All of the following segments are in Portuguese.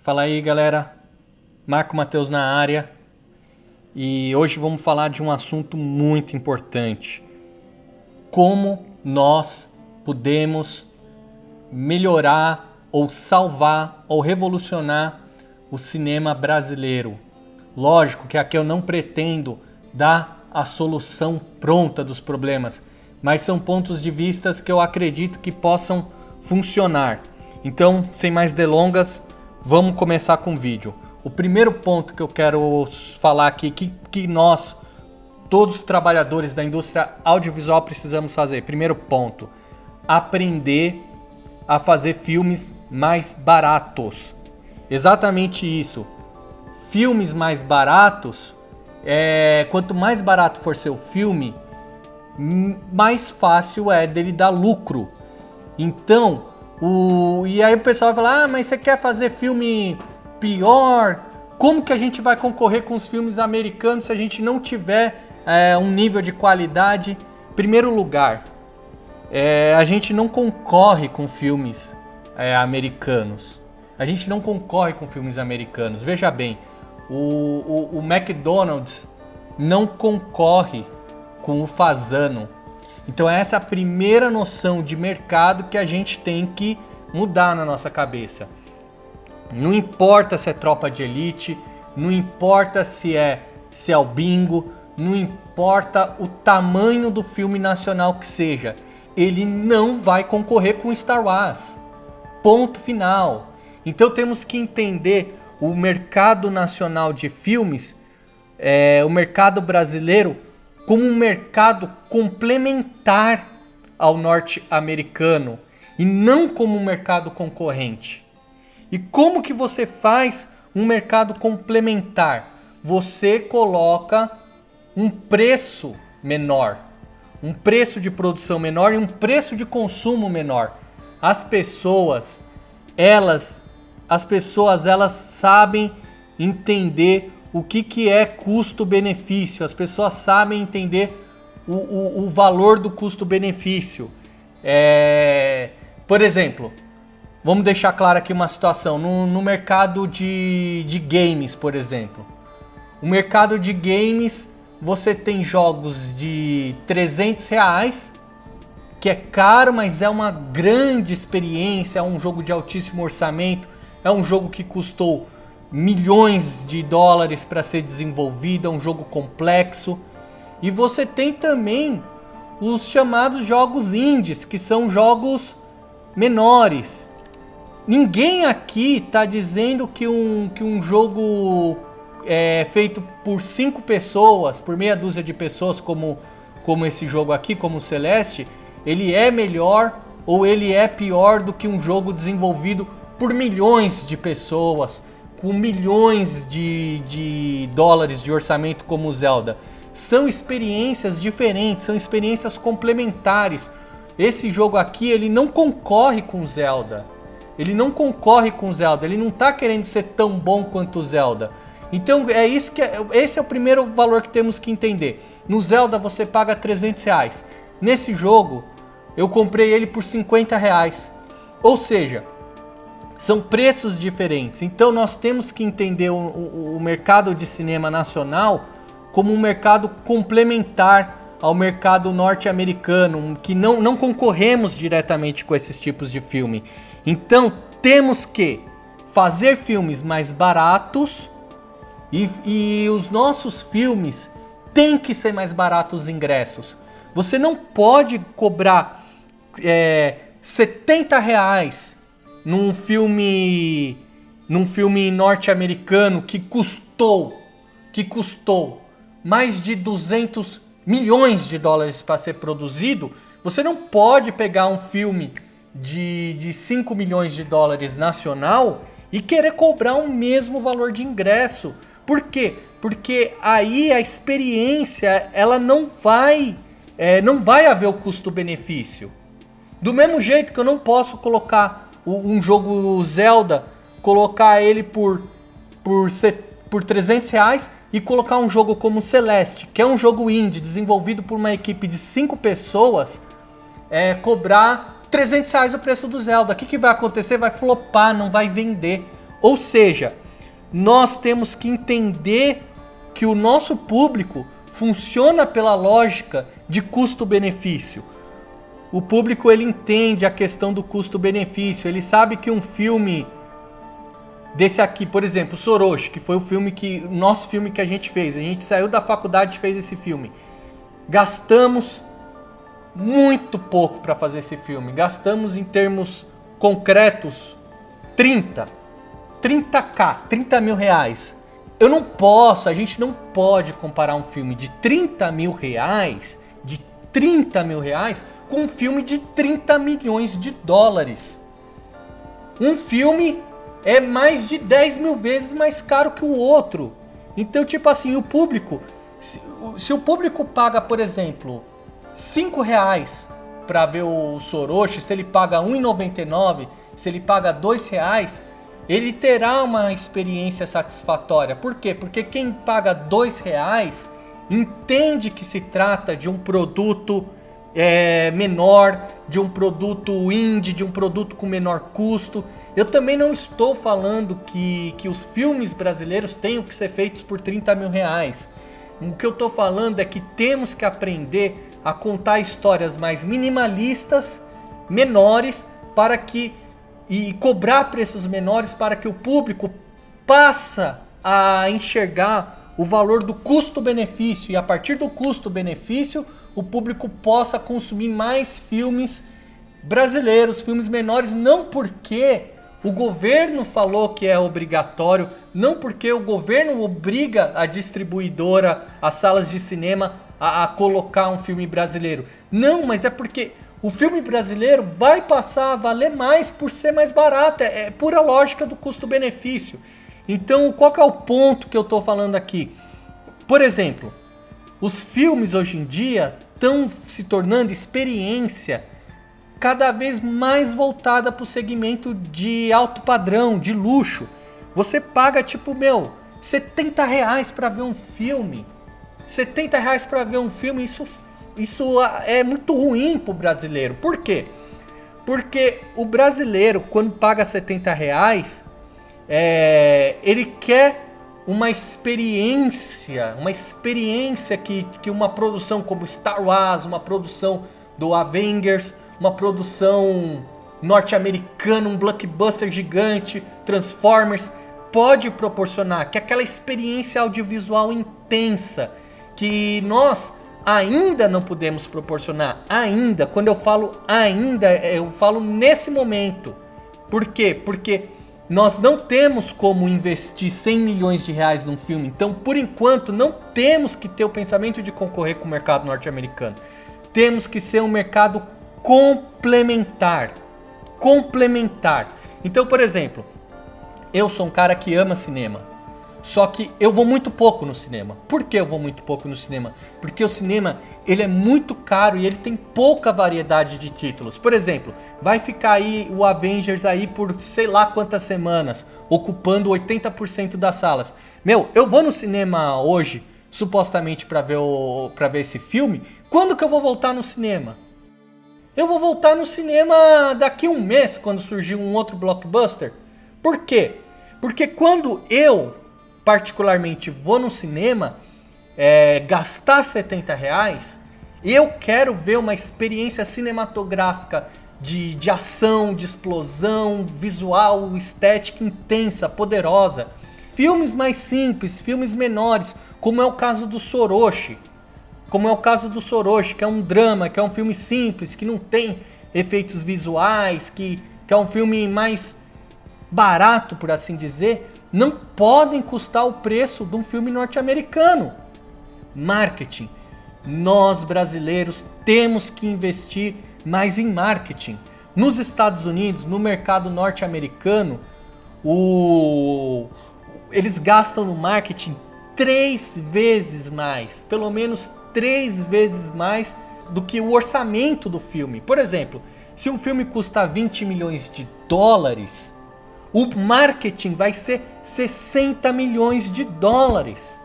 Fala aí, galera. Marco Mateus na área. E hoje vamos falar de um assunto muito importante. Como nós podemos melhorar ou salvar ou revolucionar o cinema brasileiro. Lógico que aqui eu não pretendo dar a solução pronta dos problemas, mas são pontos de vista que eu acredito que possam funcionar. Então, sem mais delongas, vamos começar com o vídeo. O primeiro ponto que eu quero falar aqui, que nós, todos os trabalhadores da indústria audiovisual, precisamos fazer. Primeiro ponto, aprender a fazer filmes mais baratos. Exatamente isso. Filmes mais baratos, quanto mais barato for seu filme, mais fácil é dele dar lucro. Então, e aí o pessoal vai falar, mas você quer fazer filme pior? Como que a gente vai concorrer com os filmes americanos se a gente não tiver um nível de qualidade? Em primeiro lugar, a gente não concorre com filmes americanos. A gente não concorre com filmes americanos. Veja bem, o McDonald's não concorre com o Fasano. Então essa é a primeira noção de mercado que a gente tem que mudar na nossa cabeça. Não importa se é Tropa de Elite, não importa se é o Bingo, não importa o tamanho do filme nacional que seja, ele não vai concorrer com Star Wars. Ponto final. Então temos que entender o mercado nacional de filmes, o mercado brasileiro, como um mercado complementar ao norte-americano e não como um mercado concorrente. E como que você faz um mercado complementar? Você coloca um preço menor, um preço de produção menor e um preço de consumo menor. As pessoas, elas sabem entender o que é custo-benefício. As pessoas sabem entender o valor do custo-benefício. Por exemplo, vamos deixar claro aqui uma situação. No mercado de games, por exemplo. O mercado de games, você tem jogos de R$300, que é caro, mas é uma grande experiência, é um jogo de altíssimo orçamento, é um jogo que custou milhões de dólares para ser desenvolvido, é um jogo complexo. E você tem também os chamados jogos indies, que são jogos menores. Ninguém aqui está dizendo que um jogo feito por 5 pessoas, por meia dúzia de pessoas, como esse jogo aqui, como o Celeste, ele é melhor ou ele é pior do que um jogo desenvolvido por milhões de pessoas, com milhões de dólares de orçamento como o Zelda. São experiências diferentes, são experiências complementares. Esse jogo aqui, ele não concorre com o Zelda. Ele não concorre com o Zelda, ele não está querendo ser tão bom quanto o Zelda. Então esse é o primeiro valor que temos que entender. No Zelda você paga R$300. Nesse jogo, eu comprei ele por R$50. Ou seja, são preços diferentes. Então nós temos que entender o mercado de cinema nacional como um mercado complementar ao mercado norte-americano, que não concorremos diretamente com esses tipos de filme. Então temos que fazer filmes mais baratos e os nossos filmes têm que ser mais baratos os ingressos. Você não pode cobrar R$70 num filme norte-americano que custou mais de 200 milhões de dólares para ser produzido. Você não pode pegar um filme de 5 milhões de dólares nacional e querer cobrar o mesmo valor de ingresso. Por quê? Porque aí a experiência ela não vai haver o custo-benefício. Do mesmo jeito que eu não posso colocar um jogo Zelda, colocar ele por R$300 e colocar um jogo como Celeste, que é um jogo indie desenvolvido por uma equipe de 5 pessoas, cobrar R$300 o preço do Zelda. O que vai acontecer? Vai flopar, não vai vender. Ou seja, nós temos que entender que o nosso público funciona pela lógica de custo-benefício. O público, ele entende a questão do custo-benefício, ele sabe que um filme desse aqui, por exemplo, Soroshi, que foi o nosso filme que a gente saiu da faculdade e fez esse filme. Gastamos muito pouco para fazer esse filme, gastamos em termos concretos 30 mil reais. A gente não pode comparar um filme de 30 mil reais, com um filme de 30 milhões de dólares. Um filme é mais de 10 mil vezes mais caro que o outro. Então, tipo assim, o público, se o público paga, por exemplo, 5 reais para ver o Soroshi, se ele paga R$1,99, se ele paga R$2, ele terá uma experiência satisfatória. Por quê? Porque quem paga R$2 entende que se trata de um produto menor, de um produto indie, de um produto com menor custo. Eu também não estou falando que os filmes brasileiros tenham que ser feitos por 30 mil reais. O que eu estou falando é que temos que aprender a contar histórias mais minimalistas, menores, e cobrar preços menores para que o público passe a enxergar o valor do custo-benefício, e a partir do custo-benefício o público possa consumir mais filmes brasileiros, filmes menores, não porque o governo falou que é obrigatório, não porque o governo obriga a distribuidora, as salas de cinema a colocar um filme brasileiro. Não, mas é porque o filme brasileiro vai passar a valer mais por ser mais barato. É pura lógica do custo-benefício. Então, qual que é o ponto que eu estou falando aqui? Por exemplo, os filmes hoje em dia estão se tornando experiência cada vez mais voltada para o segmento de alto padrão, de luxo. Você paga R$70 para ver um filme. R$70 para ver um filme, isso é muito ruim para o brasileiro. Por quê? Porque o brasileiro, quando paga R$70, ele quer uma experiência que uma produção como Star Wars, uma produção do Avengers, uma produção norte-americana, um blockbuster gigante, Transformers, pode proporcionar, que é aquela experiência audiovisual intensa que nós ainda não podemos proporcionar. Ainda, quando eu falo ainda, eu falo nesse momento. Por quê? Porque nós não temos como investir 100 milhões de reais num filme. Então, por enquanto, não temos que ter o pensamento de concorrer com o mercado norte-americano. Temos que ser um mercado complementar. Então, por exemplo, eu sou um cara que ama cinema. Só que eu vou muito pouco no cinema. Por que eu vou muito pouco no cinema? Porque o cinema, ele é muito caro e ele tem pouca variedade de títulos. Por exemplo, vai ficar aí o Avengers aí por sei lá quantas semanas, ocupando 80% das salas. Eu vou no cinema hoje, supostamente para ver esse filme. Quando que eu vou voltar no cinema? Eu vou voltar no cinema daqui a um mês, quando surgir um outro blockbuster. Por quê? Porque quando eu particularmente vou no cinema gastar R$70, eu quero ver uma experiência cinematográfica de ação, de explosão, visual, estética intensa, poderosa. Filmes mais simples, filmes menores, como é o caso do Soroshi. Que é um drama, que é um filme simples, que não tem efeitos visuais, que é um filme mais barato, por assim dizer, não podem custar o preço de um filme norte-americano. Marketing. Nós, brasileiros, temos que investir mais em marketing. Nos Estados Unidos, no mercado norte-americano, eles gastam no marketing 3 vezes mais, pelo menos 3 vezes mais do que o orçamento do filme. Por exemplo, se um filme custa 20 milhões de dólares, o marketing vai ser 60 milhões de dólares.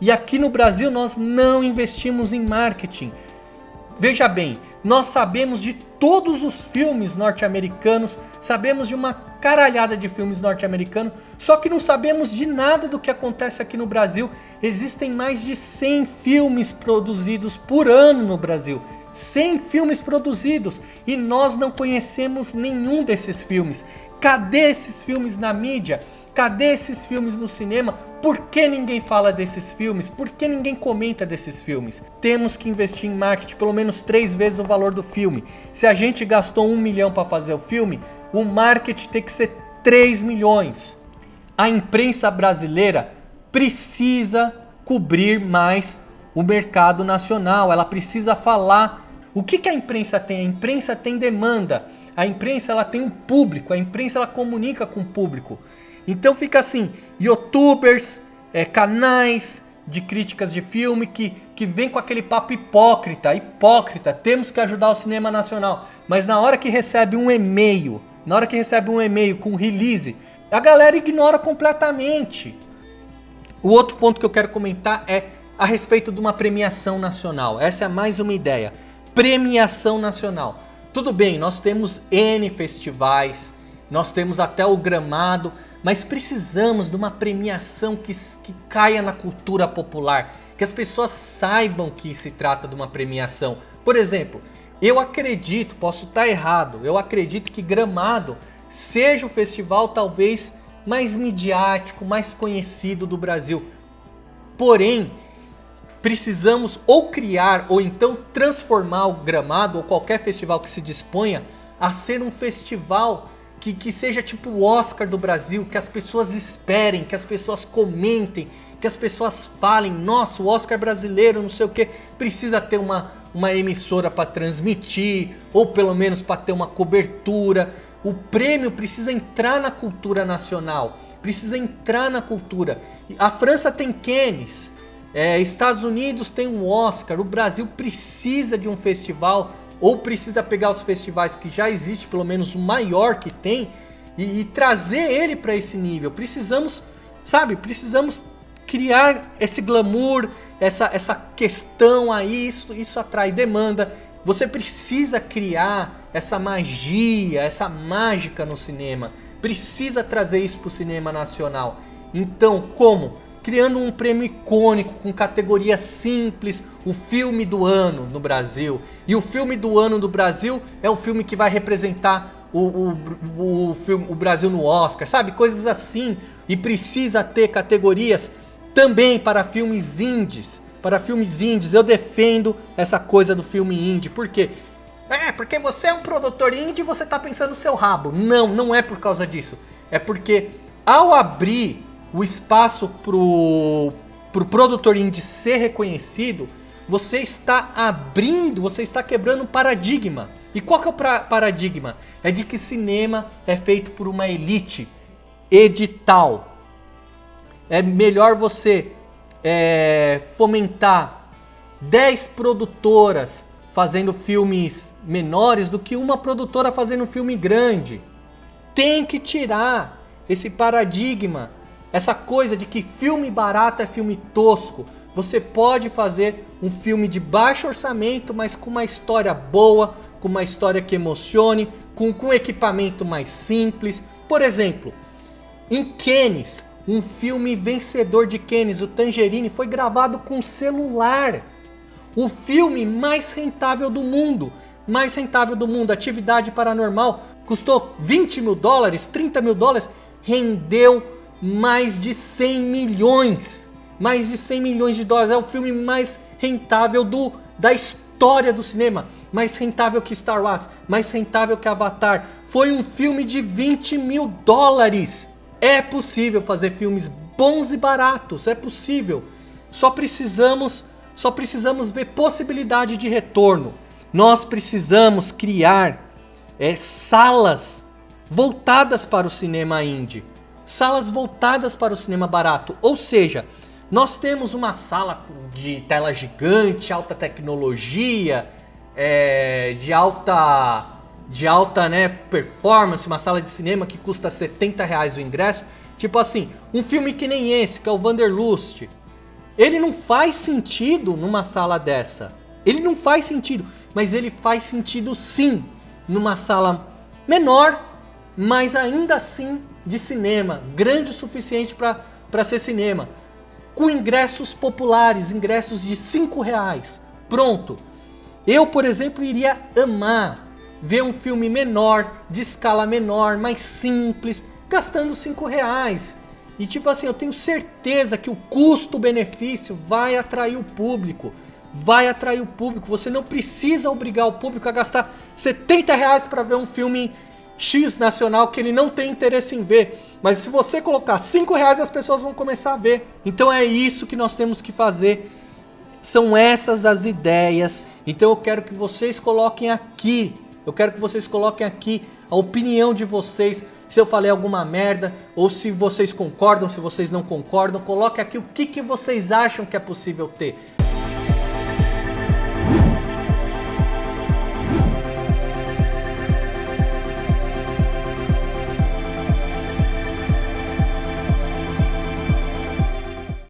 E aqui no Brasil nós não investimos em marketing. Veja bem, nós sabemos de todos os filmes norte-americanos, sabemos de uma caralhada de filmes norte-americanos, só que não sabemos de nada do que acontece aqui no Brasil. Existem mais de 100 filmes produzidos por ano no Brasil. 100 filmes produzidos e nós não conhecemos nenhum desses filmes. Cadê esses filmes na mídia? Cadê esses filmes no cinema? Por que ninguém fala desses filmes? Por que ninguém comenta desses filmes? Temos que investir em marketing pelo menos 3 vezes o valor do filme. Se a gente gastou 1 milhão para fazer o filme, o marketing tem que ser 3 milhões. A imprensa brasileira precisa cobrir mais o mercado nacional. Ela precisa falar. O que a imprensa tem? A imprensa tem demanda. A imprensa ela tem um público. A imprensa ela comunica com o público. Então fica assim, youtubers, canais de críticas de filme que vem com aquele papo hipócrita, temos que ajudar o cinema nacional. Mas na hora que recebe um e-mail, com release, a galera ignora completamente. O outro ponto que eu quero comentar é a respeito de uma premiação nacional. Essa é mais uma ideia. Premiação nacional. Tudo bem, nós temos N festivais, nós temos até o Gramado, mas precisamos de uma premiação que caia na cultura popular, que as pessoas saibam que se trata de uma premiação. Por exemplo, eu acredito, posso estar errado, eu acredito que Gramado seja o festival talvez mais midiático, mais conhecido do Brasil. Porém, precisamos ou criar ou então transformar o Gramado ou qualquer festival que se disponha a ser um festival que seja tipo o Oscar do Brasil, que as pessoas esperem, que as pessoas comentem, que as pessoas falem, nossa, o Oscar brasileiro, não sei o que, precisa ter uma emissora para transmitir, ou pelo menos para ter uma cobertura. O prêmio precisa entrar na cultura nacional, precisa entrar na cultura. A França tem Cannes, Estados Unidos tem um Oscar, o Brasil precisa de um festival, ou precisa pegar os festivais que já existe, pelo menos o maior que tem, e trazer ele para esse nível. Precisamos criar esse glamour, essa questão aí, isso atrai demanda. Você precisa criar essa magia, essa mágica no cinema. Precisa trazer isso para o cinema nacional. Então, como? Criando um prêmio icônico, com categoria simples, o filme do ano no Brasil. E o filme do ano do Brasil é um filme que vai representar o Brasil no Oscar, sabe? Coisas assim. E precisa ter categorias também para filmes indies. Eu defendo essa coisa do filme indie. Por quê? Porque você é um produtor indie e você está pensando no seu rabo. Não é por causa disso. É porque ao abrir o espaço pro produtor indie ser reconhecido, você está quebrando um paradigma. E qual que é o paradigma? É de que cinema é feito por uma elite edital. É melhor você fomentar 10 produtoras fazendo filmes menores do que uma produtora fazendo um filme grande. Tem que tirar esse paradigma. Essa coisa de que filme barato é filme tosco. Você pode fazer um filme de baixo orçamento, mas com uma história boa, com uma história que emocione, com equipamento mais simples. Por exemplo, em Cannes, um filme vencedor de Cannes, o Tangerine, foi gravado com celular. O filme mais rentável do mundo. Atividade Paranormal, custou 20 mil dólares, 30 mil dólares, rendeu mais de 100 milhões de dólares. É o filme mais rentável da história do cinema. Mais rentável que Star Wars, mais rentável que Avatar. Foi um filme de 20 mil dólares. É possível fazer filmes bons e baratos, é possível. Só precisamos ver possibilidade de retorno. Nós precisamos criar salas voltadas para o cinema indie. Salas voltadas para o cinema barato. Ou seja, nós temos uma sala de tela gigante, alta tecnologia, de alta performance, uma sala de cinema que custa R$70 o ingresso. Tipo assim, um filme que nem esse, que é o Wanderlust, ele não faz sentido numa sala dessa. Ele não faz sentido, mas ele faz sentido sim numa sala menor, mas ainda assim de cinema, grande o suficiente para ser cinema, com ingressos populares, ingressos de R$5. Pronto. Eu, por exemplo, iria amar ver um filme menor, de escala menor, mais simples, gastando R$5. E tipo assim, eu tenho certeza que o custo-benefício vai atrair o público. Vai atrair o público. Você não precisa obrigar o público a gastar R$70 para ver um filme X nacional que ele não tem interesse em ver. Mas se você colocar R$5, as pessoas vão começar a ver. Então é isso que nós temos que fazer. São essas as ideias. Então eu quero que vocês coloquem aqui. Eu quero que vocês coloquem aqui a opinião de vocês. Se eu falei alguma merda, ou se vocês concordam, se vocês não concordam, coloque aqui o que vocês acham que é possível ter.